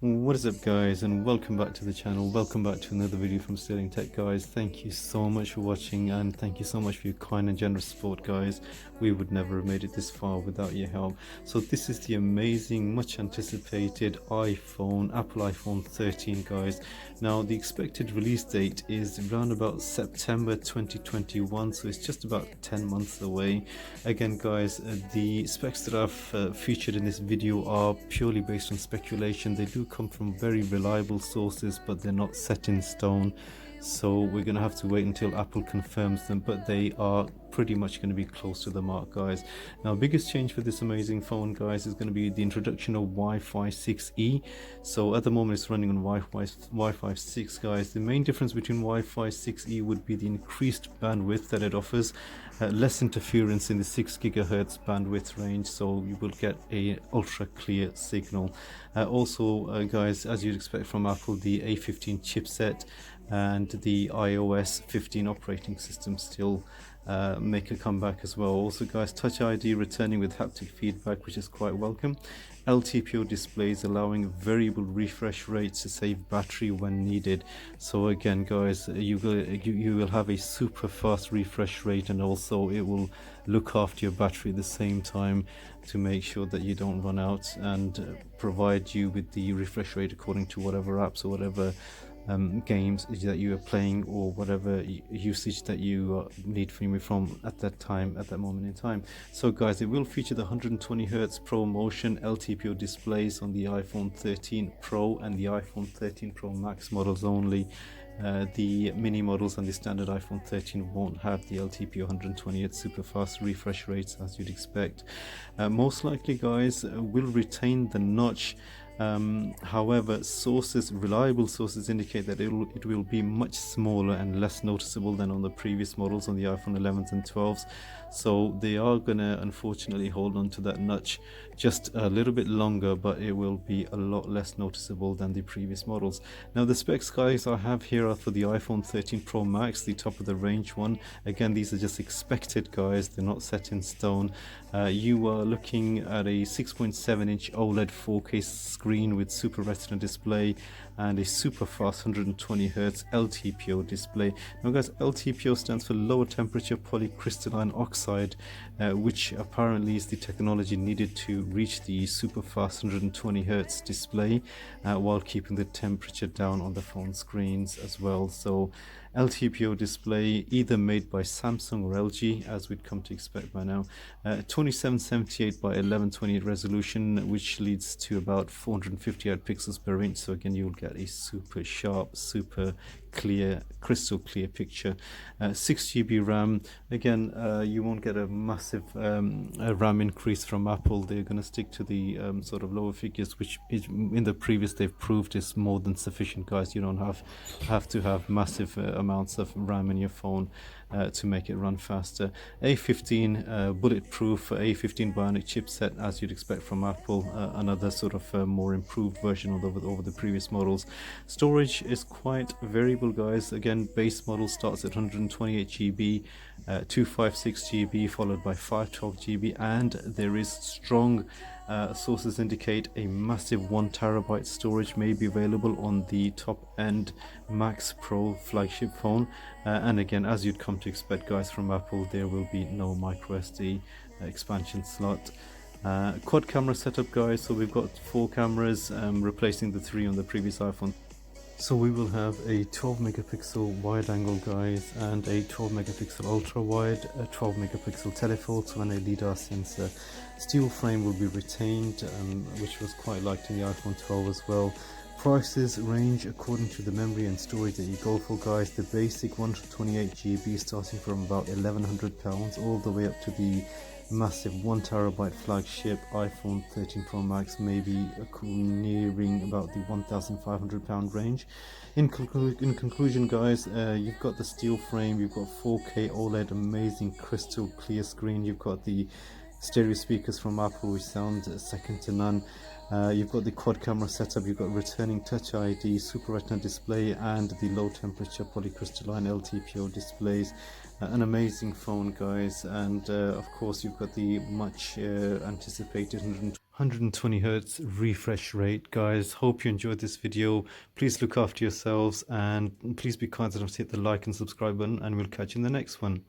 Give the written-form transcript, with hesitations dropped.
What is up, guys, and welcome back to the channel. Welcome back to another video from Sterling Tech, guys. Thank you so much for watching, and thank you so much for your kind and generous support, guys. We would never have made it this far without your help. So this is the amazing, much anticipated Apple iPhone 13, guys. Now the expected release date is around about September 2021, so it's just about 10 months away. Again, guys, the specs that I've featured in this video are purely based on speculation. They do come from very reliable sources, but they're not set in stone, so we're going to have to wait until Apple confirms them, but they are pretty much going to be close to the mark, guys. Now, biggest change for this amazing phone, guys, is going to be the introduction of Wi-Fi 6E. So at the moment it's running on Wi-Fi 6, guys. The main difference between Wi-Fi 6E would be the increased bandwidth that it offers, less interference in the 6 gigahertz bandwidth range, so you will get a ultra clear signal. Also, guys, as you'd expect from Apple, the A15 chipset and the iOS 15 operating system still make a comeback as well. Also, guys, Touch ID returning with haptic feedback, which is quite welcome. LTPO displays allowing variable refresh rates to save battery when needed. So again, guys, you will have a super fast refresh rate, and also it will look after your battery at the same time to make sure that you don't run out, and provide you with the refresh rate according to whatever apps or whatever games that you are playing, or whatever usage that you need from at that moment in time. So, guys, it will feature the 120 Hz Pro Motion LTPO displays on the iPhone 13 Pro and the iPhone 13 Pro Max models only. The mini models and the standard iPhone 13 won't have the LTPO 120 Hz super fast refresh rates, as you'd expect. Most likely, guys, will retain the notch. However, reliable sources indicate that it will be much smaller and less noticeable than on the previous models on the iPhone 11s and 12s. So they are gonna unfortunately hold on to that notch just a little bit longer, but it will be a lot less noticeable than the previous models. Now, the specs, guys, I have here are for the iPhone 13 Pro Max, the top of the range one. Again, these are just expected, guys, they're not set in stone. You are looking at a 6.7-inch OLED 4K screen with Super Retina display and a super fast 120 Hz LTPO display. Now, guys, LTPO stands for lower temperature polycrystalline oxide, which apparently is the technology needed to reach the super fast 120 Hz display while keeping the temperature down on the phone screens as well. So LTPO display either made by Samsung or LG, as we'd come to expect by now. 2778 by 1128 resolution, which leads to about 458 pixels per inch. So again, you'll get a super sharp, super clear, crystal clear picture. 6 GB RAM. Again, you won't get a massive RAM increase from Apple. They're going to stick to the sort of lower figures, which is, in the previous they've proved, is more than sufficient, guys. You don't have to have massive amounts of RAM in your phone to make it run faster. A15 bulletproof A15 Bionic chipset, as you'd expect from Apple. Another sort of more improved version over the previous models. Storage is quite variable, guys. Again, base model starts at 128 GB, 256 GB, followed by 512 GB, and there is strong sources indicate a massive 1 terabyte storage may be available on the top end Max Pro flagship phone. And again, as you'd come to expect, guys, from Apple, there will be no micro SD expansion slot. Quad camera setup, guys, so we've got 4 cameras, replacing the 3 on the previous iPhone. So we will have a 12 megapixel wide angle, guys, and a 12 megapixel ultra wide, a 12 megapixel telephoto, and a LiDAR sensor. Steel frame will be retained, which was quite liked in the iPhone 12 as well. Prices range according to the memory and storage that you go for, guys. The basic 128 GB starting from about £1,100 all the way up to the massive 1 terabyte flagship iPhone 13 Pro Max, maybe nearing about the £1,500 range. In conclusion, guys, you've got the steel frame, you've got 4K OLED, amazing crystal clear screen, you've got the stereo speakers from Apple, which sound second to none. You've got the quad camera setup, you've got returning Touch ID, Super Retina display, and the low temperature polycrystalline LTPO displays. An amazing phone, guys, and of course you've got the much anticipated 120 hertz refresh rate. Guys, hope you enjoyed this video. Please look after yourselves and please be kind enough to hit the like and subscribe button, and we'll catch you in the next one.